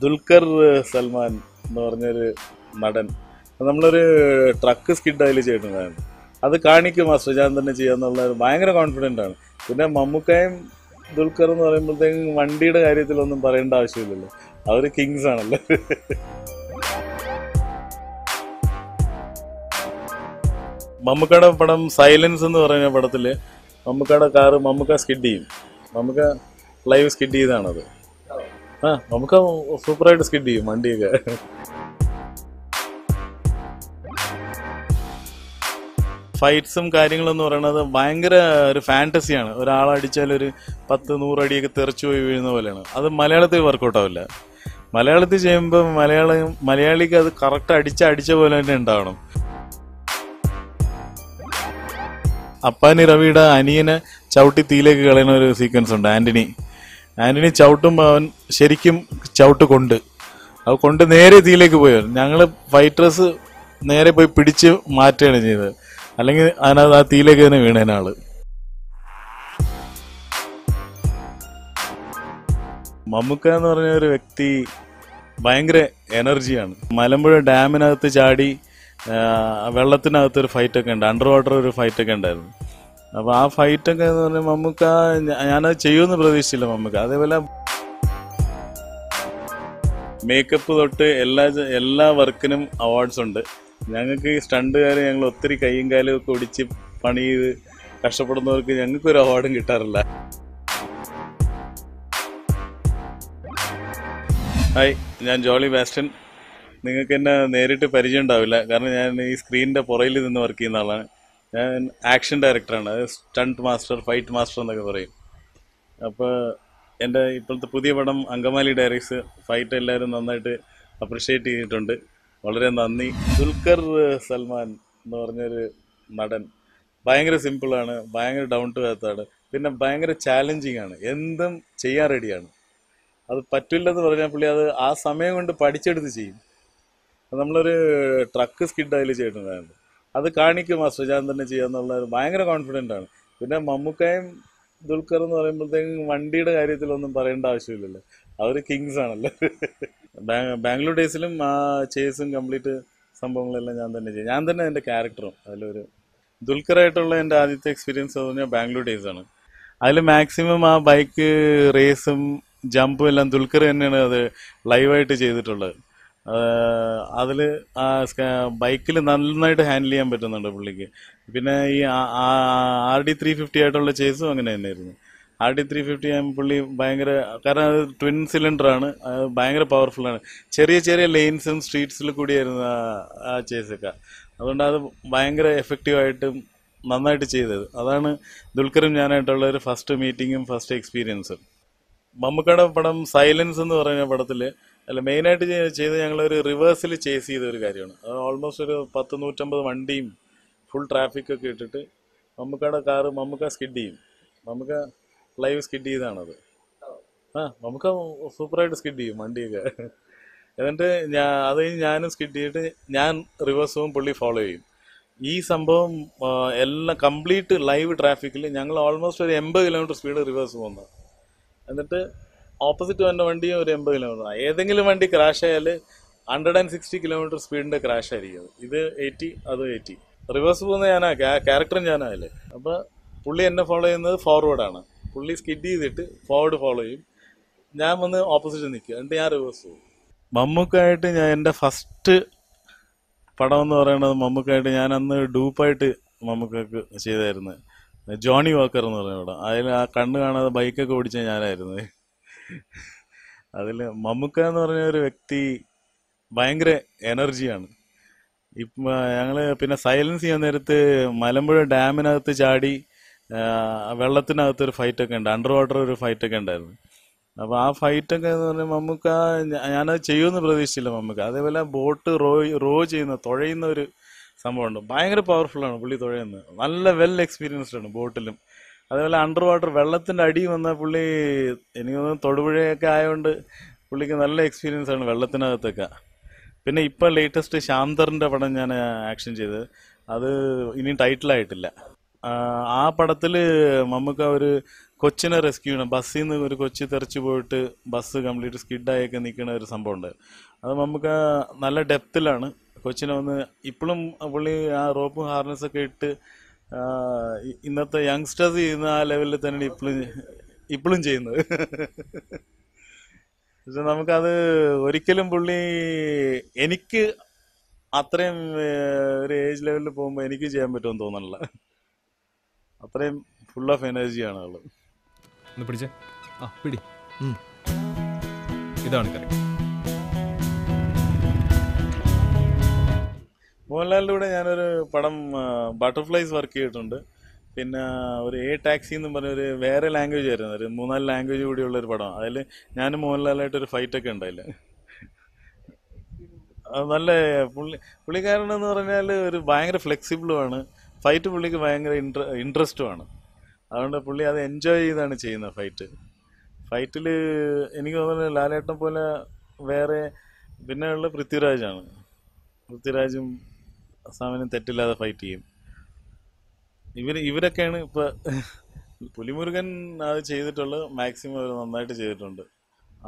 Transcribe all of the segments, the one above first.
ദുൽഖർ സൽമാൻ എന്ന് പറഞ്ഞൊരു നടൻ. നമ്മളൊരു ട്രക്ക് സ്കിഡ് അതിൽ ചെയ്തിട്ടുണ്ടായിരുന്നു. അത് കാണിക്കും മാസ്റ്റർ ഞാൻ തന്നെ ചെയ്യാന്നുള്ള ഭയങ്കര കോൺഫിഡൻ്റ് ആണ്. പിന്നെ മമ്മൂക്കയും ദുൽഖർ എന്ന് പറയുമ്പോഴത്തേക്കും വണ്ടിയുടെ കാര്യത്തിലൊന്നും പറയേണ്ട ആവശ്യമില്ലല്ലോ, അവർ കിങ്സ് ആണല്ലോ. മമ്മൂക്കയുടെ പടം സൈലൻസ് എന്ന് പറയുന്ന പടത്തിൽ മമ്മൂക്കയുടെ കാറ് മമ്മൂക്ക സ്കിഡ് ചെയ്യും. മമ്മൂക്ക ലൈവ് സ്കിഡ് ചെയ്താണത്. മമ്മൂക്ക സൂപ്പറായിട്ട് സ്കിഡ് ചെയ്യും വണ്ടിയൊക്കെ. ഫൈറ്റ്സും കാര്യങ്ങളെന്ന് പറയുന്നത് ഭയങ്കര ഒരു ഫാൻറ്റസിയാണ്. ഒരാളടിച്ചാൽ ഒരു 10-100 അടിയൊക്കെ തെറിച്ചു പോയി വീഴുന്ന പോലെയാണ്. അത് മലയാളത്തിൽ വർക്കൗട്ട് ആവില്ല. മലയാളത്തിൽ ചെയ്യുമ്പോൾ മലയാളിക്ക് അത് കറക്റ്റ് അടിച്ച പോലെ തന്നെ ഉണ്ടാവണം. അപ്പാനി രവിയുടെ അനിയനെ ചവിട്ടി തീയിലേക്ക് കളയുന്ന ഒരു സീക്വൻസ് ഉണ്ട്. ആന്റണി ചവിട്ടുമ്പോൾ അവൻ ശരിക്കും ചവിട്ട് കൊണ്ട് നേരെ തീയിലേക്ക് പോയി. ഞങ്ങള് ഫൈറ്റേഴ്സ് നേരെ പോയി പിടിച്ച് മാറ്റുകയാണ് ചെയ്തത്, അല്ലെങ്കിൽ അതിനകത്ത് ആ തീയിലേക്ക് തന്നെ വീണേനാള്. മമ്മൂക്ക എന്ന് പറഞ്ഞ ഒരു വ്യക്തി ഭയങ്കര എനർജിയാണ്. മലമ്പുഴ ഡാമിനകത്ത് ചാടി വെള്ളത്തിനകത്തൊരു ഫൈറ്റൊക്കെ ഉണ്ട്, അണ്ടർ വാട്ടർ ഒരു ഫൈറ്റൊക്കെ ഉണ്ടായിരുന്നു. അപ്പോൾ ആ ഫൈറ്റൊക്കെ എന്ന് പറഞ്ഞാൽ മമ്മൂക്ക ഞാനത് ചെയ്യുമെന്ന് പ്രതീക്ഷിച്ചില്ല മമ്മൂക്ക. അതേപോലെ മേക്കപ്പ് തൊട്ട് എല്ലാ വർക്കിനും അവാർഡ്സ് ഉണ്ട്. ഞങ്ങൾക്ക് ഈ സ്റ്റണ്ടുകാർ ഞങ്ങൾ ഒത്തിരി കൈയും കാലും ഒക്കെ ഒടിച്ച് പണി ചെയ്ത് കഷ്ടപ്പെടുന്നവർക്ക് ഞങ്ങൾക്കൊരു അവാർഡും കിട്ടാറില്ല. ഹായ്, ഞാൻ ജോളി ബാസ്റ്റൻ. നിങ്ങൾക്ക് എന്നെ നേരിട്ട് പരിചയം ഉണ്ടാവില്ല, കാരണം ഞാൻ ഈ സ്ക്രീനിൻ്റെ പുറയിൽ നിന്ന് വർക്ക് ചെയ്യുന്ന ആളാണ്. ഞാൻ ആക്ഷൻ ഡയറക്ടറാണ്, സ്റ്റണ്ട് മാസ്റ്റർ, ഫൈറ്റ് മാസ്റ്റർ എന്നൊക്കെ പറയും. അപ്പോൾ എൻ്റെ ഇപ്പോഴത്തെ പുതിയ പടം അങ്കമാലി ഡയറീസ് ഫൈറ്റ് എല്ലാവരും നന്നായിട്ട് അപ്രിഷ്യേറ്റ് ചെയ്തിട്ടുണ്ട്. വളരെ നന്ദി. ദുൽഖർ സൽമാൻ എന്ന് പറഞ്ഞൊരു നടൻ ഭയങ്കര സിമ്പിളാണ്, ഭയങ്കര ഡൗൺ ടു എർത്താണ്, പിന്നെ ഭയങ്കര ചാലഞ്ചിങ് ആണ്. എന്തും ചെയ്യാൻ റെഡിയാണ്. അത് പറ്റില്ലെന്ന് പറഞ്ഞാൽ പുള്ളി അത് ആ സമയം കൊണ്ട് പഠിച്ചെടുത്ത് ചെയ്യും. നമ്മളൊരു ട്രക്ക് സ്കിഡ് അതിൽ ചെയ്തിട്ടുണ്ടായിരുന്നു. അത് കാണിക്കും മാസ്റ്റർ ഞാൻ തന്നെ ചെയ്യാന്നുള്ള ഭയങ്കര കോൺഫിഡൻ്റ് ആണ്. പിന്നെ മമ്മൂക്കയും ദുൽഖർ എന്ന് പറയുമ്പോഴത്തേക്കും വണ്ടിയുടെ കാര്യത്തിലൊന്നും പറയേണ്ട ആവശ്യമില്ലല്ലോ, അവർ കിങ്സ് ആണല്ലോ. ബാംഗ്ലൂർ ഡേയ്സിലും ആ ചേസും കംപ്ലീറ്റ് സംഭവങ്ങളെല്ലാം ഞാൻ തന്നെ ചെയ്യും. ഞാൻ തന്നെ എൻ്റെ ക്യാരക്ടറും അതിലൊരു ദുൽഖറായിട്ടുള്ള എൻ്റെ ആദ്യത്തെ എക്സ്പീരിയൻസ് എന്ന് പറഞ്ഞാൽ ബാംഗ്ലൂർ ഡേയ്സ് ആണ്. അതിൽ മാക്സിമം ആ ബൈക്ക് റേസും ജമ്പും എല്ലാം ദുൽഖർ തന്നെയാണ് അത് ലൈവായിട്ട് ചെയ്തിട്ടുള്ളത്. അതിൽ ആ ബൈക്കിൽ നന്നായിട്ട് ഹാൻഡിൽ ചെയ്യാൻ പറ്റുന്നുണ്ട് പുള്ളിക്ക്. പിന്നെ ഈ RD350 ആയിട്ടുള്ള ചേസും അങ്ങനെ തന്നെയായിരുന്നു. RD350 പുള്ളി ഭയങ്കര, കാരണം അത് ട്വിൻ സിലിണ്ടറാണ്, ഭയങ്കര പവർഫുള്ളാണ്. ചെറിയ ലെയിൻസും സ്ട്രീറ്റ്സിൽ കൂടിയായിരുന്നു ആ ചേസൊക്കെ. അതുകൊണ്ട് അത് ഭയങ്കര എഫക്റ്റീവായിട്ടും നന്നായിട്ട് ചെയ്തത്. അതാണ് ദുൽഖറും ഞാനായിട്ടുള്ള ഒരു ഫസ്റ്റ് മീറ്റിങ്ങും ഫസ്റ്റ് എക്സ്പീരിയൻസും. മമ്മൂക്കയുടെ പടം സൈലൻസ് എന്ന് പറയുന്ന പടത്തിൽ മെയിനായിട്ട് ചെയ്ത് ഞങ്ങളൊരു റിവേഴ്സിൽ ചേസ് ചെയ്ത ഒരു കാര്യമാണ്. അത് ഓൾമോസ്റ്റ് ഒരു 100-150 വണ്ടിയും ഫുൾ ട്രാഫിക്കൊക്കെ ഇട്ടിട്ട് മമ്മൂക്കയുടെ കാറ് മമ്മൂക്ക സ്കിഡ് ചെയ്യും. മമ്മൂക്ക ലൈവ് സ്കിഡ് ചെയ്താണത്. മമ്മൂക്ക സൂപ്പറായിട്ട് സ്കിഡ് ചെയ്യും വണ്ടിയൊക്കെ. എന്നിട്ട് അത് ഞാനും സ്കിഡ് ചെയ്തിട്ട് ഞാൻ റിവേഴ്സ് പോകും, പുള്ളി ഫോളോ ചെയ്യും. ഈ സംഭവം എല്ലാം കംപ്ലീറ്റ് ലൈവ് ട്രാഫിക്കിൽ ഞങ്ങൾ ഓൾമോസ്റ്റ് ഒരു 80 കിലോമീറ്റർ സ്പീഡ് റിവേഴ്സ് പോകുന്നത്. എന്നിട്ട് ഓപ്പോസിറ്റ് വന്ന വണ്ടിയും ഒരു 80 കിലോമീറ്റർ. ഏതെങ്കിലും വണ്ടി ക്രാഷ് ആയാൽ 160 കിലോമീറ്റർ സ്പീഡിൻ്റെ ക്രാഷ് ആയിരിക്കും. ഇത് 80, അത് 80. റിവേഴ്സ് പോകുന്നത് ഞാനാ, ക്യാരക്ടറും ഞാനല്ലേ. അപ്പോൾ പുള്ളി എന്നെ ഫോളോ ചെയ്യുന്നത് ഫോർവേഡാണ്. പുള്ളി സ്കിഡ് ചെയ്തിട്ട് ഫോർവേഡ് ഫോളോ ചെയ്യും, ഞാൻ വന്ന് ഓപ്പോസിറ്റ് നിൽക്കുക, എന്നിട്ട് ഞാൻ റിവേഴ്സ് പോകും. മമ്മൂക്കായിട്ട് ഞാൻ എൻ്റെ ഫസ്റ്റ് പടം എന്ന് പറയുന്നത് മമ്മൂക്കായിട്ട് ഞാൻ അന്ന് ഡൂപ്പായിട്ട് മമ്മൂക്കക്ക് ചെയ്തായിരുന്നു. ജോണി വാക്കർ എന്ന് പറഞ്ഞ പടം. അതിൽ ആ കണ്ണ് കാണാതെ ബൈക്കൊക്കെ ഓടിച്ച ഞാനായിരുന്നു. അതിൽ മമ്മൂക്ക എന്ന് പറഞ്ഞ ഒരു വ്യക്തി ഭയങ്കര എനർജിയാണ്. ഇപ്പം ഞങ്ങൾ പിന്നെ സൈലൻസ് ചെയ്യാൻ നേരത്ത് മലമ്പുഴ ഡാമിനകത്ത് ചാടി വെള്ളത്തിനകത്തൊരു ഫൈറ്റൊക്കെ ഉണ്ട്, അണ്ടർ വാട്ടർ ഒരു ഫൈറ്റൊക്കെ ഉണ്ടായിരുന്നു. അപ്പോൾ ആ ഫൈറ്റൊക്കെ എന്ന് പറഞ്ഞാൽ മമ്മൂക്ക ഞാനത് ചെയ്യുമെന്ന് പ്രതീക്ഷിച്ചില്ല മമ്മൂക്ക. അതേപോലെ ബോട്ട് റോ ചെയ്യുന്ന തുഴയുന്ന ഒരു സംഭവമുണ്ട്, ഭയങ്കര പവർഫുള്ളാണ് പുള്ളി തുഴയുന്നത്. നല്ല വെൽ എക്സ്പീരിയൻസ്ഡ് ആണ് ബോട്ടിലും. അതേപോലെ അണ്ടർ വാട്ടർ വെള്ളത്തിൻ്റെ അടി വന്ന പുള്ളി, എനിക്ക് തോന്നുന്നു തൊടുപുഴയൊക്കെ ആയതുകൊണ്ട് പുള്ളിക്ക് നല്ല എക്സ്പീരിയൻസ് ആണ് വെള്ളത്തിനകത്തൊക്കെ. പിന്നെ ഇപ്പം ലേറ്റസ്റ്റ് ശാന്തറിൻ്റെ പടം ഞാൻ ആക്ഷൻ ചെയ്തത്, അത് ഇനിയും ടൈറ്റിലായിട്ടില്ല. ആ പടത്തില് മമ്മൂക്ക ഒരു കൊച്ചിനെ റെസ്ക്യൂ ചെയ്യണം. ബസ്സിൽ നിന്ന് ഒരു കൊച്ചി തെറിച്ചു പോയിട്ട് ബസ് കംപ്ലീറ്റ് സ്കിഡായൊക്കെ നിൽക്കുന്ന ഒരു സംഭവം ഉണ്ട്. അത് മമ്മൂക്ക നല്ല ഡെപ്തിലാണ് കൊച്ചിനെ വന്ന് ഇപ്പോഴും പുള്ളി ആ റോപ്പും ഹാർനസൊക്കെ ഇട്ട് ആ, ഇന്നത്തെ യങ്സ്റ്റേഴ്സ് ചെയ്യുന്ന ആ ലെവലിൽ തന്നെയാണ് ഇപ്പോഴും ചെയ്യുന്നത്. പക്ഷെ നമുക്കത് ഒരിക്കലും പുള്ളി എനിക്ക് അത്രയും ഒരു ഏജ് ലെവലിൽ പോകുമ്പോൾ എനിക്ക് ചെയ്യാൻ പറ്റുമെന്ന് തോന്നണില്ല. അത്രയും ഫുൾ ഓഫ് എനർജിയാണ് ആള്. ഒന്ന് പിടിച്ചേ. ആ പിടി. ഇതാണ് കറി. മോഹൻലാലിൻ്റെ കൂടെ ഞാനൊരു പടം ബട്ടർഫ്ലൈസ് വർക്ക് ചെയ്തിട്ടുണ്ട്. പിന്നെ ഒരു ടാക്സി എന്നും പറഞ്ഞ ഒരു വേറെ ലാംഗ്വേജ് ആയിരുന്നു, ഒരു 3-4 ലാംഗ്വേജ് കൂടിയുള്ള ഒരു പടം. അതിൽ ഞാനും മോഹൻലാലായിട്ടൊരു ഫൈറ്റൊക്കെ ഉണ്ടായില്ല. അത് നല്ല പുള്ളിക്കാരനെന്ന് പറഞ്ഞാൽ ഒരു ഭയങ്കര ഫ്ലെക്സിബിളുമാണ്. ഫൈറ്റ് പുള്ളിക്ക് ഭയങ്കര ഇൻട്രസ്റ്റുമാണ്. അതുകൊണ്ട് പുള്ളി അത് എൻജോയ് ചെയ്താണ് ചെയ്യുന്നത് ഫൈറ്റിൽ. എനിക്ക് തോന്നുന്നത് ലാലേട്ടനെ പോലെ വേറെ പിന്നെ ഉള്ള പൃഥ്വിരാജാണ്. പൃഥ്വിരാജും സാമാന്യം തെറ്റില്ലാതെ ഫൈറ്റ് ചെയ്യും. ഇവരൊക്കെയാണ് ഇപ്പം. പുലിമുരുകൻ അത് ചെയ്തിട്ടുള്ളത് മാക്സിമം അവർ നന്നായിട്ട് ചെയ്തിട്ടുണ്ട്.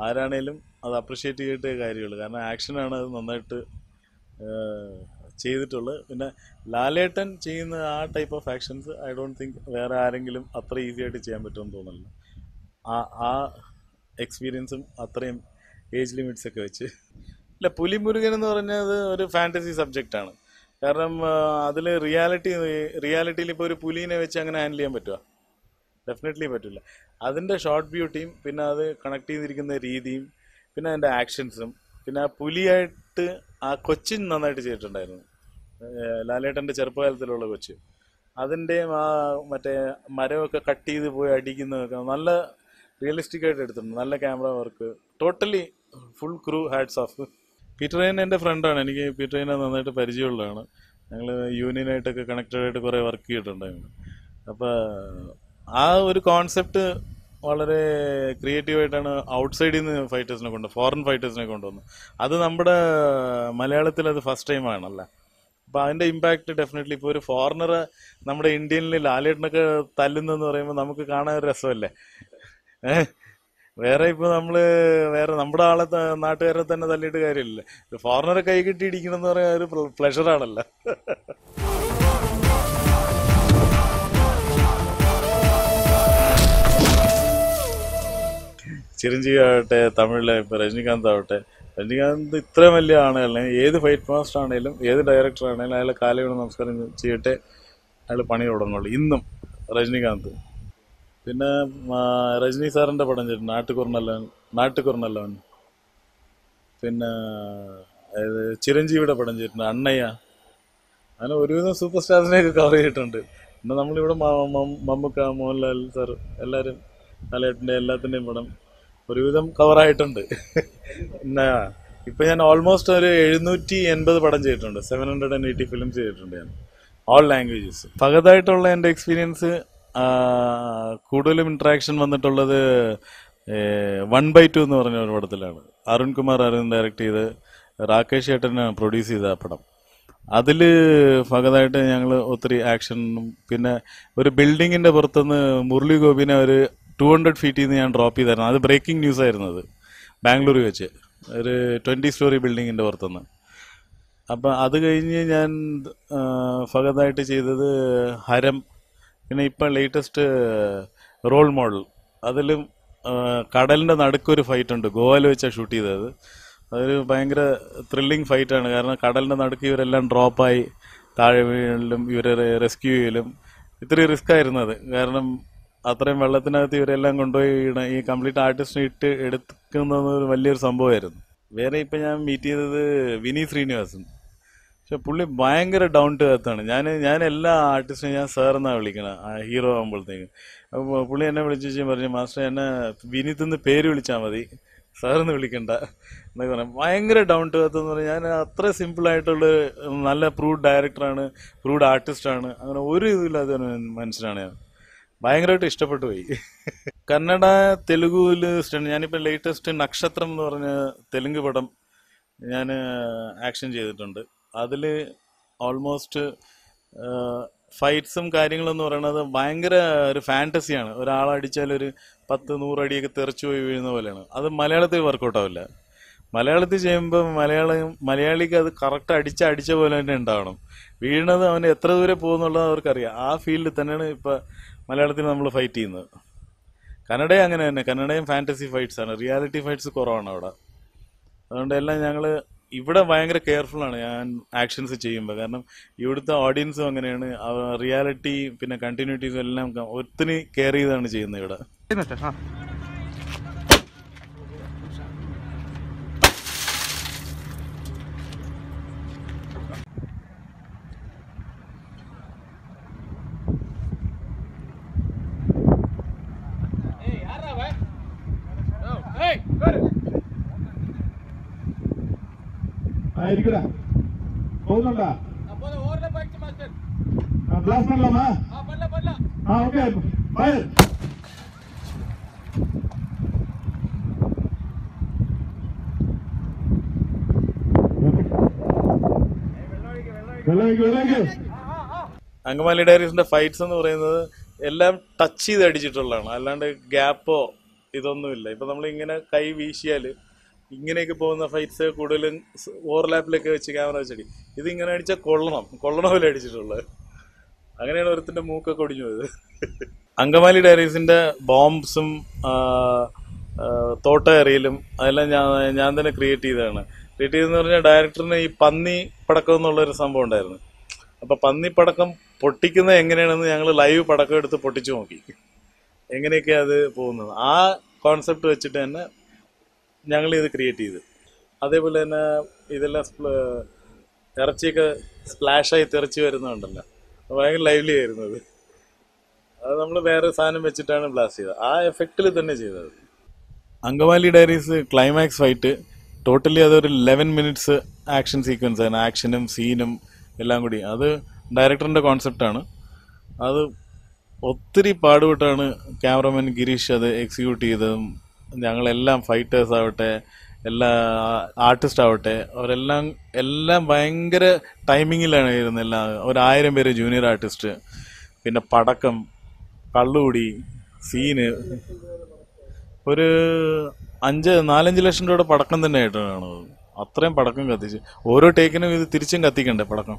ആരാണേലും അത് അപ്രിഷ്യേറ്റ് ചെയ്തിട്ടേ കാര്യമുള്ളൂ. കാരണം ആക്ഷനാണ് അത് നന്നായിട്ട് ചെയ്തിട്ടുള്ളത്. പിന്നെ ലാലേട്ടൻ ചെയ്യുന്ന ആ type of actions I don't think വേറെ ആരെങ്കിലും അത്ര ഈസി ആയിട്ട് ചെയ്യാൻ പറ്റുമെന്ന് തോന്നുന്നില്ല. ആ എക്സ്പീരിയൻസും അത്രയും ഏജ് ലിമിറ്റ്സ് ഒക്കെ വെച്ച്. ഇല്ല, പുലിമുരുകൻ എന്ന് പറഞ്ഞത് ഒരു ഫാൻറ്റസി സബ്ജക്റ്റാണ്. കാരണം അതിൽ റിയാലിറ്റിയിൽ ഇപ്പോൾ ഒരു പുലീനെ വെച്ച് അങ്ങനെ ഹാൻഡിൽ ചെയ്യാൻ പറ്റുമോ? ഡെഫിനറ്റ്ലി പറ്റില്ല. അതിൻ്റെ ഷോർട്ട് ബ്യൂട്ടിയും പിന്നെ അത് കണക്ട് ചെയ്തിരിക്കുന്ന രീതിയും പിന്നെ അതിൻ്റെ ആക്ഷൻസും പിന്നെ ആ പുലിയായിട്ട് ആ കൊച്ചിൻ നന്നായിട്ട് ചെയ്തിട്ടുണ്ടായിരുന്നു. ലാലേട്ടൻ്റെ ചെറുപ്പകാലത്തിലുള്ള കൊച്ച്, അതിൻ്റെയും ആ മറ്റേ മരമൊക്കെ കട്ട് ചെയ്ത് പോയി അടിക്കുന്നതൊക്കെ നല്ല റിയലിസ്റ്റിക് ആയിട്ട് എടുത്തിട്ടുണ്ട്. നല്ല camera work, totally full crew hats off. Peter rain എൻ്റെ ഫ്രണ്ടാണ്. എനിക്ക് പീറ്റർ റെയിനെ നന്നായിട്ട് പരിചയമുള്ളതാണ്. ഞങ്ങൾ യൂണിയനായിട്ടൊക്കെ കണക്റ്റഡ് ആയിട്ട് കുറേ വർക്ക് ചെയ്തിട്ടുണ്ടായിരുന്നു. അപ്പോൾ ആ ഒരു കോൺസെപ്റ്റ് വളരെ ക്രിയേറ്റീവായിട്ടാണ് ഔട്ട്സൈഡിൽ നിന്ന് ഫോറിൻ ഫൈറ്റേഴ്സിനെ കൊണ്ടുവന്നത്. അത് നമ്മുടെ മലയാളത്തിൽ അത് ഫസ്റ്റ് ടൈം ആണല്ലോ. അപ്പോൾ അതിൻ്റെ ഇമ്പാക്റ്റ് ഡെഫിനറ്റ്ലി ഇപ്പോൾ ഒരു ഫോറിനറെ നമ്മുടെ ഇന്ത്യനിൽ ലാലേട്ടനൊക്കെ തല്ലുന്നെന്ന് പറയുമ്പോൾ നമുക്ക് കാണാൻ ഒരു രസമല്ലേ. വേറെ ഇപ്പോൾ വേറെ നമ്മുടെ നാട്ടുകാരെ തന്നെ തല്ലിയിട്ട് കാര്യമില്ല. ഒരു ഫോറിനറെ കൈ കെട്ടി ഇടിക്കണം എന്ന് പറയാൻ ഒരു പ്ലഷറാണല്ലോ. ചിരഞ്ജീവി ആവട്ടെ, തമിഴിലെ ഇപ്പോൾ രജനികാന്ത് ആവട്ടെ, രജനികാന്ത് ഇത്രയും വലിയ ആളുകളെ ഏത് ഫൈറ്റ് മാസ്റ്റർ ആണെങ്കിലും ഏത് ഡയറക്ടർ ആണെങ്കിലും അയാളെ കാലയോട് നമസ്കാരം ചെയ്യട്ടെ, അയാൾ പണി തുടങ്ങുള്ളൂ ഇന്നും രജനികാന്ത്. പിന്നെ രജനി സാറിൻ്റെ പടം ചെയ്തിട്ടുണ്ട്, നാട്ടുകുറുനല്ലവൻ. പിന്നെ ചിരഞ്ജീവിയുടെ പടം ചെയ്തിട്ടുണ്ട്, അണ്ണയ്യ. അങ്ങനെ ഒരുവിധം സൂപ്പർ സ്റ്റാർസിനെയൊക്കെ കവർ ചെയ്തിട്ടുണ്ട്. പിന്നെ നമ്മളിവിടെ മമ്മൂക്ക, മോഹൻലാൽ സാർ, എല്ലാവരും ലാലേട്ടൻ്റെ എല്ലാത്തിൻ്റെയും പടം ഒരുവിധം കവറായിട്ടുണ്ട്. പിന്നെ ഇപ്പം ഞാൻ ഓൾമോസ്റ്റ് ഒരു 780 പടം ചെയ്തിട്ടുണ്ട്. 780 ഫിലിംസ് ചെയ്തിട്ടുണ്ട് ഞാൻ, ഓൾ ലാംഗ്വേജസ്. പകതായിട്ടുള്ള എൻ്റെ എക്സ്പീരിയൻസ് കൂടുതലും ഇൻട്രാക്ഷൻ വന്നിട്ടുള്ളത് 1/2 എന്ന് പറഞ്ഞ ഒരു പടത്തിലാണ്. അരുൺകുമാർ ഡയറക്റ്റ് ചെയ്ത് രാകേഷ് ചേട്ടൻ പ്രൊഡ്യൂസ് ചെയ്ത ആ പടം. അതിൽ ഫകതായിട്ട് ഞങ്ങൾ ഒത്തിരി ആക്ഷനും പിന്നെ ഒരു ബിൽഡിങ്ങിൻ്റെ പുറത്തുനിന്ന് മുരളി ഗോപിനെ ഒരു 200 ഫീറ്റിൽ നിന്ന് ഞാൻ ഡ്രോപ്പ് ചെയ്തായിരുന്നു. അത് ബ്രേക്കിംഗ് ന്യൂസ് ആയിരുന്നത്, ബാംഗ്ലൂർ വെച്ച് ഒരു 20 സ്റ്റോറി ബിൽഡിങ്ങിൻ്റെ പുറത്തുനിന്ന്. അപ്പം അത് കഴിഞ്ഞ് ഞാൻ ഫകതായിട്ട് ചെയ്തത് ഹരം. പിന്നെ ഇപ്പം ലേറ്റസ്റ്റ് റോൾ മോഡൽ. അതിലും കടലിൻ്റെ നടുക്കൊരു ഫൈറ്റ് ഉണ്ട്, ഗോവയിൽ വെച്ചാണ് ഷൂട്ട് ചെയ്തത്. അതൊരു ഭയങ്കര ത്രില്ലിങ് ഫൈറ്റാണ്. കാരണം കടലിൻ്റെ നടുക്ക് ഇവരെല്ലാം ഡ്രോപ്പായി താഴെ വീഴലും ഇവരെ റെസ്ക്യൂ ചെയ്യലും ഇത്രയും റിസ്ക് ആയിരുന്നു അത്. കാരണം അത്രയും വെള്ളത്തിനകത്ത് ഇവരെല്ലാം കൊണ്ടുപോയി ഈ കംപ്ലീറ്റ് ആർട്ടിസ്റ്റിനെ ഇട്ട് എടുക്കുന്നത് ഒരു വലിയൊരു സംഭവമായിരുന്നു. വേറെ ഇപ്പം ഞാൻ മീറ്റ് ചെയ്തത് വിനീത് ശ്രീനിവാസൻ. പക്ഷെ പുള്ളി ഭയങ്കര ഡൗൺ ടു എർത്താണ്. ഞാൻ എല്ലാ ആർട്ടിസ്റ്റിനും ഞാൻ സാർ എന്നാണ് വിളിക്കണം, ഹീറോ ആകുമ്പോഴത്തേക്കും. അപ്പോൾ പുള്ളി എന്നെ വിളിച്ചു പറഞ്ഞു, മാസ്റ്റർ എന്നെ വിനീത് എന്ന് പേര് വിളിച്ചാൽ മതി, സാറെന്ന് വിളിക്കണ്ട എന്നൊക്കെ പറയാം. ഭയങ്കര ഡൗൺ ടു എർത്ത് എന്ന് പറഞ്ഞാൽ ഞാൻ അത്ര സിമ്പിളായിട്ടുള്ള നല്ല പ്രൂവ്ഡ് ഡയറക്ടറാണ്, പ്രൂവ്ഡ് ആർട്ടിസ്റ്റാണ്. അങ്ങനെ ഒരു ഇതില്ലാത്ത മനുഷ്യനാണ് ഞാൻ. ഭയങ്കരമായിട്ട് ഇഷ്ടപ്പെട്ടു പോയി. കന്നഡ, തെലുഗുവിൽ ഞാനിപ്പോൾ ലേറ്റസ്റ്റ് നക്ഷത്രം എന്ന് പറഞ്ഞ തെലുങ്ക് പടം ഞാൻ ആക്ഷൻ ചെയ്തിട്ടുണ്ട്. അതിൽ ഓൾമോസ്റ്റ് ഫൈറ്റ്സും കാര്യങ്ങളും എന്ന് പറയുന്നത് ഭയങ്കര ഒരു ഫാൻറ്റസിയാണ്. ഒരാളടിച്ചാൽ ഒരു 10-100 അടിയൊക്കെ തെറിച്ചു പോയി വീഴുന്ന പോലെയാണ്. അത് മലയാളത്തിൽ വർക്കൗട്ട് ആവില്ല. മലയാളത്തിൽ ചെയ്യുമ്പോൾ മലയാളിക്ക് അത് കറക്റ്റ് അടിച്ച പോലെ തന്നെ ഉണ്ടാവണം. വീണത് അവന് എത്ര ദൂരെ പോകുന്നുള്ളത് അവർക്കറിയാം. ആ ഫീൽഡിൽ തന്നെയാണ് ഇപ്പം മലയാളത്തിൽ നമ്മൾ ഫൈറ്റ് ചെയ്യുന്നത്. കന്നഡയും അങ്ങനെ തന്നെ. കന്നഡയും ഫാൻറ്റസി ഫൈറ്റ്സ് ആണ്, റിയാലിറ്റി ഫൈറ്റ്സ് കുറവാണ് അവിടെ. അതുകൊണ്ട് എല്ലാം ഞങ്ങൾ ഇവിടെ ഭയങ്കര കെയർഫുള്ളാണ് ഞാൻ ആക്ഷൻസ് ചെയ്യുമ്പോൾ. കാരണം ഇവിടുത്തെ ഓഡിയൻസും അങ്ങനെയാണ്. റിയാലിറ്റി പിന്നെ കണ്ടിന്യൂറ്റീസും എല്ലാം ഒത്തിരി കെയർ ചെയ്താണ് ചെയ്യുന്നത് ഇവിടെ. പോകുന്നുണ്ടാ ഗ്ലാസ് பண்ணலாமா ஓகே ஃபயர் അങ്കമാലി ഡയറീസിന്റെ ഫൈറ്റ്സ് എന്ന് പറയുന്നത് എല്ലാം ടച്ച് ചെയ്ത് അടിച്ചിട്ടുള്ളതാണ്. അല്ലാണ്ട് ഗ്യാപ്പോ ഇതൊന്നുമില്ല. ഇപ്പൊ നമ്മൾ ഇങ്ങനെ കൈ വീശിയാല് ഇങ്ങനെയൊക്കെ പോകുന്ന ഫൈറ്റ്സ് കൂടുതലും ഓവർലാപ്പിലൊക്കെ വെച്ച് ക്യാമറ വെച്ചടി. ഇതിങ്ങനെ അടിച്ചാൽ കൊള്ളണ പോലെ അടിച്ചിട്ടുള്ളത്. അങ്ങനെയാണ് ഒരുത്തിന്റെ മൂക്കൊക്കെ ഒടിഞ്ഞു പോയത്. അങ്കമാലി ഡയറീസിന്റെ ബോംബ്സും തോട്ട എറിയലും അതെല്ലാം ഞാൻ തന്നെ ക്രിയേറ്റ് ചെയ്തതാണ്. ക്രിയേറ്റ് ചെയ്തെന്ന് പറഞ്ഞാൽ ഡയറക്ടറിന് ഈ പന്നി പടക്കം എന്നുള്ളൊരു സംഭവം ഉണ്ടായിരുന്നു. അപ്പൊ പന്നി പടക്കം പൊട്ടിക്കുന്നത് എങ്ങനെയാണെന്ന് ഞങ്ങൾ ലൈവ് പടക്കം എടുത്ത് പൊട്ടിച്ചു നോക്കി, എങ്ങനെയൊക്കെയാ അത് പോകുന്നത്. ആ കോൺസെപ്റ്റ് വെച്ചിട്ട് തന്നെ ഞങ്ങൾ ഇത് ക്രിയേറ്റ് ചെയ്ത്. അതേപോലെ തന്നെ ഇതെല്ലാം ഇറച്ചിയൊക്കെ സ്പ്ലാഷായി തെറിച്ച് വരുന്നുണ്ടല്ലോ, ഭയങ്കര ലൈവ്ലി ആയിരുന്നു അത്. അത് നമ്മൾ വേറെ സാധനം വെച്ചിട്ടാണ് ബ്ലാസ്റ്റ് ചെയ്തത്. ആ എഫക്റ്റിൽ തന്നെ ചെയ്തത്. Angamaly diaries climax fight totally അതൊരു 11 മിനിറ്റ്സ് ആക്ഷൻ സീക്വൻസ് ആണ്. ആക്ഷനും സീനും എല്ലാം കൂടി അത് ഡയറക്ടറിന്റെ കോൺസെപ്റ്റാണ്. അത് ഒത്തിരി പാടുപെട്ടാണ് ക്യാമറമാൻ ഗിരീഷ് അത് എക്സിക്യൂട്ട് ചെയ്തതും. ഞങ്ങളെല്ലാം ഫൈറ്റേഴ്സ് ആവട്ടെ, എല്ലാ ആർട്ടിസ്റ്റ് ആവട്ടെ, അവരെല്ലാം ഭയങ്കര ടൈമിങ്ങിലാണ് ഇരുന്നത്. എല്ലാം 1000 പേര് ജൂനിയർ ആർട്ടിസ്റ്റ്, പിന്നെ പടക്കം, കള്ളുകൂടി, സീന്, ഒരു 4-5 ലക്ഷം രൂപയുടെ പടക്കം തന്നെ ആയിട്ടാണ് കാണുന്നത്. അത്രയും പടക്കം കത്തിച്ച് ഓരോ ടേക്കിനും ഇത് തിരിച്ചും കത്തിക്കണ്ടേ പടക്കം,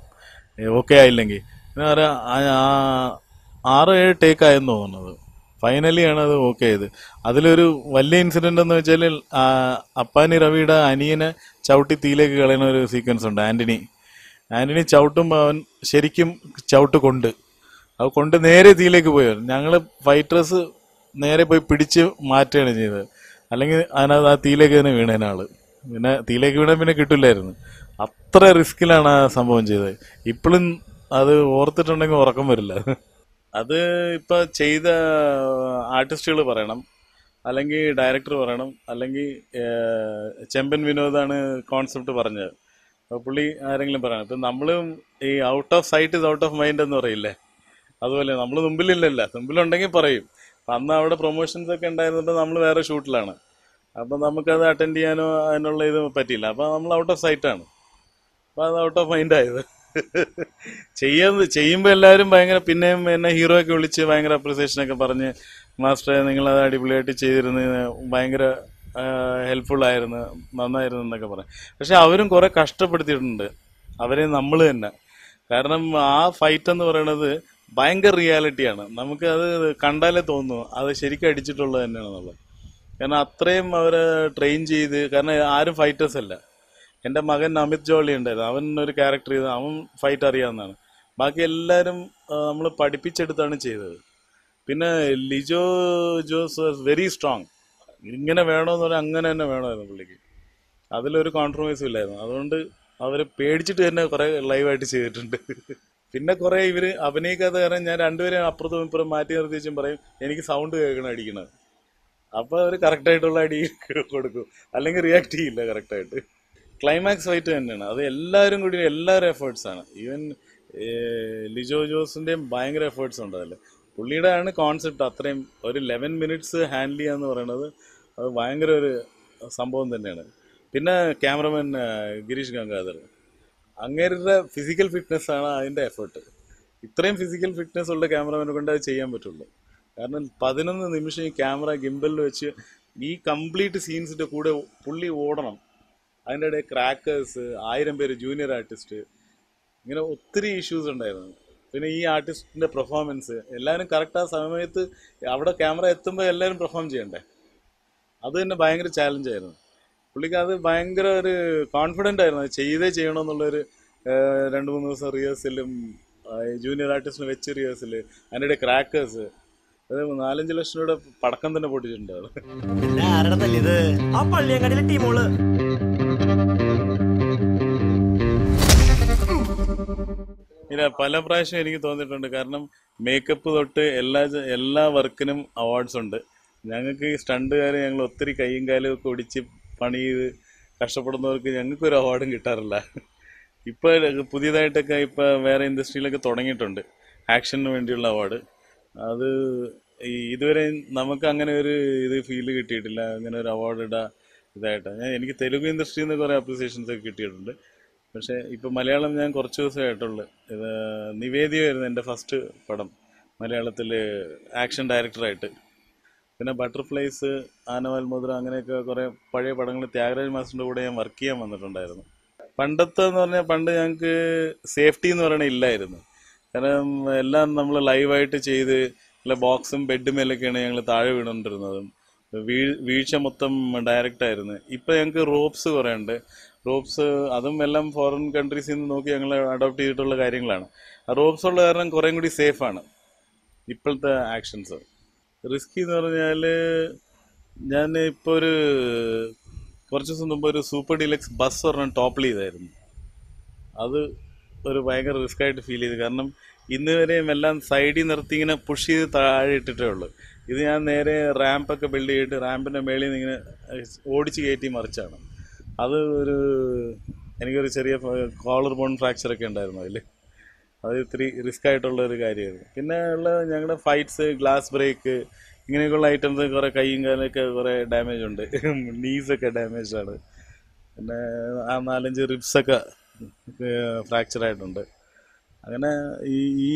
ഓക്കെ ആയില്ലെങ്കിൽ. പിന്നെ 6-7 ടേക്ക് ആയെന്ന് തോന്നുന്നത്. ഫൈനലി ആണ് അത് ഓക്കെ ആയത്. അതിലൊരു വലിയ ഇൻസിഡന്റ് എന്ന് വെച്ചാൽ അപ്പാനി രവിയുടെ അനിയനെ ചവിട്ടി തീയിലേക്ക് കളയുന്ന ഒരു സീക്വൻസ് ഉണ്ട്. ആന്റണി ചവിട്ടുമ്പോൾ അവൻ ശരിക്കും ചവിട്ട് കൊണ്ട് നേരെ തീയിലേക്ക് പോയി. ഞങ്ങള് ഫൈറ്റേഴ്സ് നേരെ പോയി പിടിച്ച് മാറ്റുകയാണ് ചെയ്തത്. അല്ലെങ്കിൽ അതിനകത്ത് ആ തീയിലേക്ക് തന്നെ വീണേനാള്. പിന്നെ തീയിലേക്ക് വീണാൽ പിന്നെ കിട്ടില്ലായിരുന്നു. അത്ര റിസ്കിലാണ് ആ സംഭവം ചെയ്തത്. ഇപ്പോഴും അത് ഓർത്തിട്ടുണ്ടെങ്കിൽ ഉറക്കം വരില്ല. അത് ഇപ്പൊ ചെയ്ത ആർട്ടിസ്റ്റുകൾ പറയണം, അല്ലെങ്കിൽ ഡയറക്ടർ പറയണം, അല്ലെങ്കിൽ ചെമ്പൻ വിനോദാണ് കോൺസെപ്റ്റ് പറഞ്ഞത്. അപ്പോൾ പുള്ളി ആരെങ്കിലും പറയണം. ഇപ്പം നമ്മളും ഈ out of sight is out of mind എന്ന് പറയില്ലേ, അതുപോലെ നമ്മൾ മുമ്പിലില്ലല്ല, മുമ്പിലുണ്ടെങ്കിൽ പറയും. അപ്പം അന്ന് അവിടെ പ്രൊമോഷൻസ് ഒക്കെ ഉണ്ടായിരുന്നപ്പോൾ നമ്മൾ വേറെ ഷൂട്ടിലാണ്. അപ്പം നമുക്കത് അറ്റൻഡ് ചെയ്യാനോ അതിനുള്ള ഇത് പറ്റിയില്ല. അപ്പം നമ്മൾ ഔട്ട് ഓഫ് സൈറ്റാണ്. അപ്പം അത് ഔട്ട് ഓഫ് മൈൻഡ് ആയത്. ചെയ്യുമ്പോൾ എല്ലാവരും ഭയങ്കര, പിന്നെയും എന്നെ ഹീറോ ഒക്കെ വിളിച്ച് ഭയങ്കര അപ്രിസിയേഷനൊക്കെ പറഞ്ഞ്, മാസ്റ്ററെ നിങ്ങളത് അടിപൊളിയായിട്ട് ചെയ്തിരുന്നതിന് ഭയങ്കര ഹെൽപ്ഫുൾ ആയിരുന്നു, നന്നായിരുന്നു എന്നൊക്കെ പറയും. പക്ഷെ അവരും കുറെ കഷ്ടപ്പെടുത്തിയിട്ടുണ്ട് അവരെ, നമ്മൾ തന്നെ. കാരണം ആ ഫൈറ്റ് എന്ന് പറയുന്നത് ഭയങ്കര റിയാലിറ്റിയാണ്. നമുക്ക് അത് കണ്ടാലേ തോന്നുന്നു അത് ശരിക്കും അടിച്ചിട്ടുള്ളത് തന്നെയാണെന്നുള്ളത്. കാരണം അത്രയും അവരെ ട്രെയിൻ ചെയ്ത്, കാരണം ആരും ഫൈറ്റേഴ്സ് അല്ല. എൻ്റെ മകൻ അമിത് ജോളി ഉണ്ടായിരുന്നു, അവൻ ഒരു ക്യാരക്ടർ ചെയ്ത് അവൻ ഫൈറ്റ് അറിയാവുന്നതാണ്. ബാക്കി എല്ലാവരും നമ്മൾ പഠിപ്പിച്ചെടുത്താണ് ചെയ്തത്. പിന്നെ Lijo Jose was very strong. ഇങ്ങനെ വേണമെന്ന് പറഞ്ഞാൽ അങ്ങനെ തന്നെ വേണമായിരുന്നു പുള്ളിക്ക്. അതിലൊരു കോംപ്രമൈസും ഇല്ലായിരുന്നു. അതുകൊണ്ട് അവരെ പേടിച്ചിട്ട് തന്നെ കുറെ ലൈവായിട്ട് ചെയ്തിട്ടുണ്ട്. പിന്നെ കുറെ ഇവര് അഭിനയിക്കാത്ത കാരണം ഞാൻ രണ്ടുപേരും അപ്പുറത്തും ഇപ്പുറം മാറ്റി നിർത്തി വെച്ചും പറയും എനിക്ക് സൗണ്ട് കേൾക്കണം അടിക്കണത്. അപ്പൊ അവര് കറക്റ്റായിട്ടുള്ള അടി കൊടുക്കും, അല്ലെങ്കിൽ റിയാക്ട് ചെയ്യില്ല കറക്റ്റായിട്ട്. ക്ലൈമാക്സ് ഫൈറ്റ് തന്നെയാണ് അത്. എല്ലാവരും എഫേർട്സ് ആണ്. ഈവൻ ലിജോ ജോസിന്റെയും ഭയങ്കര എഫേർട്സ് ഉണ്ട് അതിൽ. പുള്ളിയുടെ ആണ് കോൺസെപ്റ്റ്. അത്രയും ഒരു 11 മിനിറ്റ്സ് ഹാൻഡിൽ ചെയ്യാന്ന് പറയുന്നത് അത് ഭയങ്കര ഒരു സംഭവം തന്നെയാണ്. പിന്നെ ക്യാമറമാൻ ഗിരീഷ് ഗംഗാധർ, അങ്ങേരുടെ ഫിസിക്കൽ ഫിറ്റ്നസ് ആണ് അതിന്റെ എഫേർട്ട്. ഇത്രയും ഫിസിക്കൽ ഫിറ്റ്നസ് ഉള്ള ക്യാമറമാനെ കൊണ്ട് അത് ചെയ്യാൻ പറ്റുള്ളൂ. കാരണം 11 നിമിഷം ഈ ക്യാമറ ഗിംബലിൽ വെച്ച് ഈ കംപ്ലീറ്റ് സീൻസിൻ്റെ കൂടെ പുള്ളി ഓടണം. അതിൻ്റെ ഇടയിൽ ക്രാക്കേഴ്സ്, 1000 പേര് ജൂനിയർ ആർട്ടിസ്റ്റ്, ഇങ്ങനെ ഒത്തിരി ഇഷ്യൂസ് ഉണ്ടായിരുന്നു. പിന്നെ ഈ ആർട്ടിസ്റ്റിൻ്റെ പെർഫോമൻസ് എല്ലാവരും കറക്റ്റ് ആ സമയത്ത് അവിടെ ക്യാമറ എത്തുമ്പോൾ എല്ലാവരും പെർഫോം ചെയ്യണ്ടേ. അത് തന്നെ ഭയങ്കര ചാലഞ്ചായിരുന്നു. പുള്ളിക്ക് അത് ഭയങ്കര ഒരു കോൺഫിഡൻ്റ് ആയിരുന്നു. അത് ചെയ്യണമെന്നുള്ളൊരു 2-3 ദിവസം റിഹേഴ്സലും ജൂനിയർ ആർട്ടിസ്റ്റിനെ വെച്ച് റിഹേഴ്സൽ, അതിൻ്റെ ക്രാക്കേഴ്സ്, അത് 4-5 ലക്ഷം രൂപയുടെ പടക്കം തന്നെ പൊട്ടിച്ചിട്ടുണ്ട്. ഇല്ല, പല പ്രാവശ്യം എനിക്ക് തോന്നിയിട്ടുണ്ട്. കാരണം മേക്കപ്പ് തൊട്ട് എല്ലാ വർക്കിനും അവാർഡ്സ് ഉണ്ട്. ഞങ്ങൾക്ക് ഈ സ്റ്റണ്ടുകാർ ഞങ്ങൾ ഒത്തിരി കൈയും കാലും ഒക്കെ ഒടിച്ച് പണി ചെയ്ത് കഷ്ടപ്പെടുന്നവർക്ക് ഞങ്ങൾക്കൊരു അവാർഡും കിട്ടാറില്ല. ഇപ്പോൾ പുതിയതായിട്ടൊക്കെ ഇപ്പോൾ വേറെ ഇൻഡസ്ട്രിയിലൊക്കെ തുടങ്ങിയിട്ടുണ്ട് ആക്ഷന് വേണ്ടിയുള്ള അവാർഡ്. അത് ഇതുവരെ നമുക്ക് അങ്ങനെ ഒരു ഫീല് കിട്ടിയിട്ടില്ല, അങ്ങനെ ഒരു അവാർഡ് ഇതായിട്ട്. എനിക്ക് തെലുങ്ക് ഇൻഡസ്ട്രിയിൽ നിന്ന് കുറേ അപ്രിസിയേഷൻസ് ഒക്കെ കിട്ടിയിട്ടുണ്ട്. പക്ഷേ ഇപ്പോൾ മലയാളം ഞാൻ കുറച്ച് ദിവസമായിട്ടുള്ളൂ. ഇത് നിവേദിയായിരുന്നു എൻ്റെ ഫസ്റ്റ് പടം മലയാളത്തിൽ ആക്ഷൻ ഡയറക്ടറായിട്ട്. പിന്നെ ബട്ടർഫ്ലൈസ്, ആനവാൽ മുദ്ര, അങ്ങനെയൊക്കെ കുറേ പഴയ പടങ്ങൾ ത്യാഗരാജ് മാസ്റ്ററിൻ്റെ കൂടെ ഞാൻ വർക്ക് ചെയ്യാൻ വന്നിട്ടുണ്ടായിരുന്നു. പണ്ടത്തെ എന്ന് പറഞ്ഞാൽ പണ്ട് ഞങ്ങൾക്ക് സേഫ്റ്റി എന്ന് പറയുന്നത് ഇല്ലായിരുന്നു. കാരണം എല്ലാം നമ്മൾ ലൈവായിട്ട് ചെയ്ത് ബോക്സും ബെഡുമേലൊക്കെയാണ് ഞങ്ങൾ താഴെ വീണുകൊണ്ടിരുന്നതും. വീഴ്ച മൊത്തം ഡയറക്റ്റായിരുന്നു. ഇപ്പം ഞങ്ങൾക്ക് റോപ്സ് കുറേ ഉണ്ട്. റോപ്സ് അതും എല്ലാം ഫോറിൻ കൺട്രീസിൽ നിന്ന് നോക്കി ഞങ്ങൾ അഡോപ്റ്റ് ചെയ്തിട്ടുള്ള കാര്യങ്ങളാണ്. ആ റോപ്സ് ഉള്ള കാരണം കുറേ കൂടി സേഫാണ് ഇപ്പോഴത്തെ ആക്ഷൻസ്. റിസ്കി എന്ന് പറഞ്ഞാൽ ഞാൻ ഇപ്പോൾ കുറച്ച് ദിവസം മുമ്പ് ഒരു സൂപ്പർ ഡീലക്സ് ബസ് പറഞ്ഞാൽ ടോപ്പിൾ ചെയ്തായിരുന്നു. അത് ഒരു ഭയങ്കര റിസ്ക് ആയിട്ട് ഫീൽ ചെയ്തു. കാരണം ഇന്ന് വരെയും എല്ലാം സൈഡിൽ നിർത്തി ഇങ്ങനെ പുഷ് ചെയ്ത് താഴെ ഇട്ടിട്ടേ ഉള്ളൂ. ഇത് ഞാൻ നേരെ റാമ്പൊക്കെ ബിൽഡ് ചെയ്തിട്ട് റാമ്പിൻ്റെ മേളിൽ നിന്ന് ഇങ്ങനെ ഓടിച്ച് കയറ്റി മറിച്ചാണ്. അത് എനിക്കൊരു ചെറിയ കോളർ ബോൺ ഫ്രാക്ചറൊക്കെ ഉണ്ടായിരുന്നു അതിൽ. അത് ഇത്തിരി റിസ്ക് ആയിട്ടുള്ള ഒരു കാര്യമായിരുന്നു. പിന്നെ ഉള്ള ഞങ്ങളുടെ ഫൈറ്റ്സ്, ഗ്ലാസ് ബ്രേക്ക്, ഇങ്ങനെയൊക്കെയുള്ള ഐറ്റംസ് കുറേ കൈയും കാലൊക്കെ കുറേ ഡാമേജ് ഉണ്ട്. നീസൊക്കെ ഡാമേജാണ്. പിന്നെ ആ 4-5 റിബ്സൊക്കെ ഫ്രാക്ചറായിട്ടുണ്ട്. അങ്ങനെ ഈ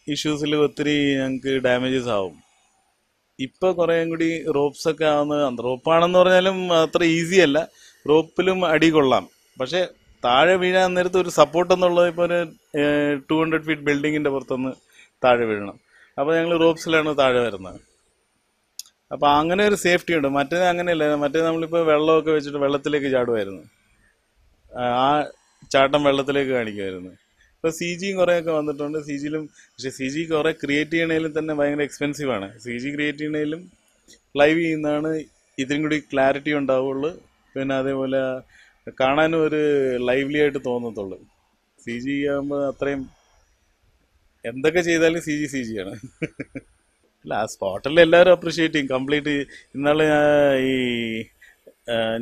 ഇഷ്യൂസിൽ ഒത്തിരി ഞങ്ങൾക്ക് ഡാമേജസ് ആവും. ഇപ്പോൾ കുറേയും കൂടി റോപ്സൊക്കെ ആവുന്നത്, റോപ്പാണെന്ന് പറഞ്ഞാലും അത്ര ഈസി അല്ല. റോപ്പിലും അടി കൊള്ളാം. പക്ഷേ താഴെ വീഴാൻ നേരത്ത് ഒരു സപ്പോർട്ട് എന്നുള്ളത് ഇപ്പോൾ ഒരു 200 ഫീറ്റ് ബിൽഡിങ്ങിൻ്റെ പുറത്തുനിന്ന് താഴെ വീഴണം. അപ്പോൾ ഞങ്ങൾ റോപ്സിലാണ് താഴെ വരുന്നത്. അപ്പോൾ അങ്ങനെ ഒരു സേഫ്റ്റി ഉണ്ട്. മറ്റേത് അങ്ങനെയല്ല. മറ്റേ നമ്മളിപ്പോൾ വെള്ളമൊക്കെ വെച്ചിട്ട് വെള്ളത്തിലേക്ക് ചാടുമായിരുന്നു. ആ ചാട്ടം വെള്ളത്തിലേക്ക് കാണിക്കുമായിരുന്നു. ഇപ്പോൾ സി ജിയും കുറേയൊക്കെ വന്നിട്ടുണ്ട്. സി ജിയിലും പക്ഷേ സി ജി കുറേ ക്രിയേറ്റ് ചെയ്യണേലും തന്നെ ഭയങ്കര എക്സ്പെൻസീവാണ്. സി ജി ക്രിയേറ്റ് ചെയ്യണേലും ലൈവ് ചെയ്യുന്നതാണ് ഇതിനും കൂടി ക്ലാരിറ്റി ഉണ്ടാവുള്ളൂ. പിന്നെ അതേപോലെ കാണാനും ഒരു ലൈവ്ലി ആയിട്ട് തോന്നത്തുള്ളൂ. സി ജി ആകുമ്പോൾ അത്രയും എന്തൊക്കെ ചെയ്താലും സി ജിയാണ്. അല്ല, ആ സ്പോട്ടിൽ എല്ലാവരും അപ്രിഷ്യേറ്റ് ചെയ്യും കംപ്ലീറ്റ്. ഇന്നാളെ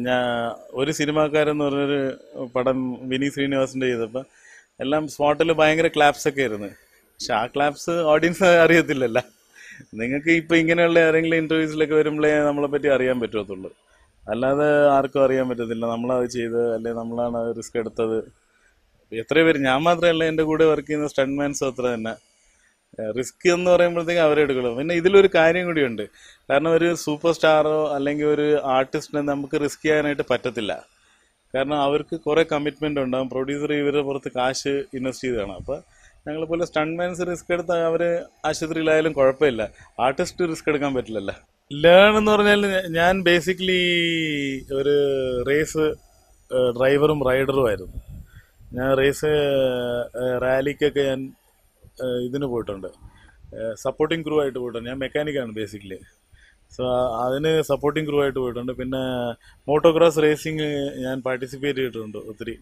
ഞാൻ ഒരു സിനിമാക്കാരെന്ന് പറഞ്ഞൊരു പടം വിനീത് ശ്രീനിവാസിൻ്റെ ചെയ്തപ്പോൾ എല്ലാം സ്പോട്ടിൽ ഭയങ്കര ക്ലാപ്സൊക്കെ ആയിരുന്നു. പക്ഷെ ആ ക്ലാപ്സ് ഓഡിയൻസ് അറിയത്തില്ലല്ലോ. നിങ്ങൾക്ക് ഇപ്പോൾ ഇങ്ങനെയുള്ള ഏതെങ്കിലും ഇൻ്റർവ്യൂസിലൊക്കെ വരുമ്പോഴേ നമ്മളെപ്പറ്റി അറിയാൻ പറ്റത്തുള്ളൂ. അല്ലാതെ ആർക്കും അറിയാൻ പറ്റത്തില്ല നമ്മളത് ചെയ്ത്, അല്ലെങ്കിൽ നമ്മളാണ് റിസ്ക് എടുത്തത്. എത്ര പേര്, ഞാൻ മാത്രമല്ല, എൻ്റെ കൂടെ വർക്ക് ചെയ്യുന്ന സ്റ്റണ്ട്മാൻസും അത്ര തന്നെ. റിസ്ക് എന്ന് പറയുമ്പോഴത്തേക്കും അവരെ എടുക്കുള്ളൂ. പിന്നെ ഇതിലൊരു കാര്യം കൂടിയുണ്ട്. കാരണം ഒരു സൂപ്പർ സ്റ്റാറോ അല്ലെങ്കിൽ ഒരു ആർട്ടിസ്റ്റിനെ നമുക്ക് റിസ്ക് ചെയ്യാനായിട്ട് പറ്റത്തില്ല. കാരണം അവർക്ക് കുറേ കമ്മിറ്റ്മെൻ്റ് ഉണ്ടാകും. പ്രൊഡ്യൂസർ ഇവരുടെ പുറത്ത് കാശ് ഇൻവെസ്റ്റ് ചെയ്തതാണ്. അപ്പോൾ ഞങ്ങളെപ്പോലെ സ്റ്റണ്ട്മാൻസ് റിസ്ക് എടുത്താൽ അവർ ആശുപത്രിയിലായാലും കുഴപ്പമില്ല. ആർട്ടിസ്റ്റ് റിസ്ക് എടുക്കാൻ പറ്റില്ലല്ലോ. ലേൺ എന്ന് പറഞ്ഞാൽ ഞാൻ ബേസിക്കലി ഒരു റേസ് ഡ്രൈവറും റൈഡറും ആയിരുന്നു. ഞാൻ റേസ് റാലിക്കൊക്കെ ഞാൻ ഇതിന് പോയിട്ടുണ്ട്, സപ്പോർട്ടിങ് ക്രൂ ആയിട്ട് പോയിട്ടുണ്ട്. ഞാൻ മെക്കാനിക്കാണ് ബേസിക്കലി. സോ അതിന് സപ്പോർട്ടിങ് ക്രൂ ആയിട്ട് പോയിട്ടുണ്ട്. പിന്നെ മോട്ടോക്രോസ് റേസിങ് ഞാൻ പാർട്ടിസിപ്പേറ്റ് ചെയ്തിട്ടുണ്ട് ഒത്തിരി.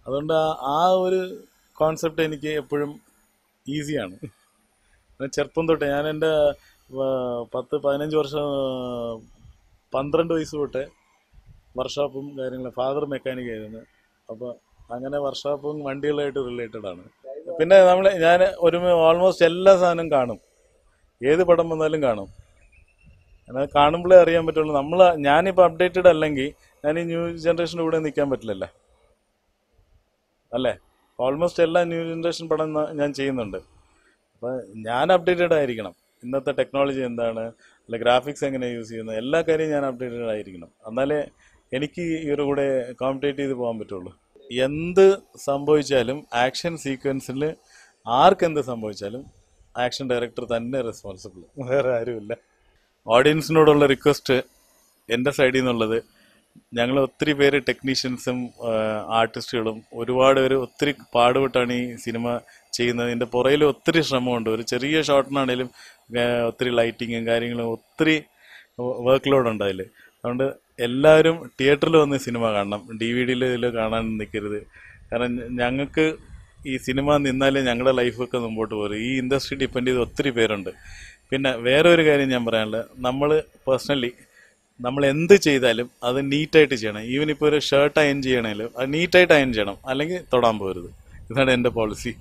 അതുകൊണ്ട് ആ ഒരു കോൺസെപ്റ്റ് എനിക്ക് എപ്പോഴും ഈസിയാണ്. ചെറുപ്പം തൊട്ടേ ഞാൻ എൻ്റെ 10-15 വർഷം, 12 വയസ്സ് തൊട്ടേ വർക്ക്ഷോപ്പും കാര്യങ്ങളും, ഫാദർ മെക്കാനിക് ആയിരുന്നു. അപ്പോൾ അങ്ങനെ വർക്ക്ഷോപ്പും വണ്ടികളായിട്ട് റിലേറ്റഡ് ആണ്. പിന്നെ ഞാൻ ഓൾമോസ്റ്റ് എല്ലാ സാധനവും കാണും. ഏത് പടം വന്നാലും കാണും. എന്നാൽ കാണുമ്പോഴേ അറിയാൻ പറ്റുള്ളൂ. ഞാനിപ്പോൾ അപ്ഡേറ്റഡ് അല്ലെങ്കിൽ ഞാൻ ഈ ന്യൂ ജനറേഷൻ്റെ കൂടെ നിൽക്കാൻ പറ്റില്ലല്ലോ അല്ലേ. ഓൾമോസ്റ്റ് എല്ലാ ന്യൂ ജനറേഷൻ പടം ഞാൻ ചെയ്യുന്നുണ്ട്. അപ്പം ഞാൻ അപ്ഡേറ്റഡ് ആയിരിക്കണം. ഇന്നത്തെ ടെക്നോളജി എന്താണ്, അല്ല ഗ്രാഫിക്സ് എങ്ങനെ യൂസ് ചെയ്യുന്നത്, എല്ലാ കാര്യവും ഞാൻ അപ്ഡേറ്റഡ് ആയിരിക്കണം. എന്നാലേ എനിക്ക് ഇവരുടെ കൂടെ കോമ്പറ്റേറ്റ് ചെയ്ത് പോകാൻ പറ്റുള്ളൂ. എന്ത് സംഭവിച്ചാലും ആക്ഷൻ സീക്വൻസിൽ ആർക്കെന്ത് സംഭവിച്ചാലും ആക്ഷൻ ഡയറക്ടർ തന്നെ റെസ്പോൺസിബിൾ, വേറെ ആരുമില്ല. ഓഡിയൻസിനോടുള്ള റിക്വസ്റ്റ് എൻ്റെ സൈഡിൽ നിന്നുള്ളത്, ഞങ്ങൾ ഒത്തിരി പേര് ടെക്നീഷ്യൻസും ആർട്ടിസ്റ്റുകളും ഒരുപാട് പേര് ഒത്തിരി പാടുപെട്ടാണ് ഈ സിനിമ ചെയ്യുന്നത്. ഇതിൻ്റെ പുറയിൽ ഒത്തിരി ശ്രമമുണ്ട്. ഒരു ചെറിയ ഷോട്ടിനാണേലും ഒത്തിരി ലൈറ്റിങ്ങും കാര്യങ്ങളും ഒത്തിരി വർക്ക് ലോഡ് ഉണ്ട് അതിൽ. അതുകൊണ്ട് എല്ലാവരും തിയേറ്ററിൽ വന്ന് സിനിമ കാണണം, DVD ഇതിൽ കാണാൻ നിൽക്കരുത്. കാരണം ഞങ്ങൾക്ക് ഈ സിനിമ നിന്നാലേ ഞങ്ങളുടെ ലൈഫൊക്കെ മുമ്പോട്ട് പോകും. ഈ ഇൻഡസ്ട്രി ഡിപ്പെൻഡ് ചെയ്ത് ഒത്തിരി പേരുണ്ട്. പിന്നെ വേറെ ഒരു കാര്യം ഞാൻ പറയാനുള്ളത്, നമ്മൾ പേഴ്സണലി നമ്മൾ എന്ത് ചെയ്താലും അത് നീറ്റായിട്ട് ചെയ്യണം. ഈവൻ ഇപ്പോൾ ഒരു ഷർട്ട് അയൺ ചെയ്യണമെങ്കിലും അത് നീറ്റായിട്ട് അയൺ ചെയ്യണം, അല്ലെങ്കിൽ തൊടാൻ പോകരുത്. ഇതാണ് എൻ്റെ പോളിസി.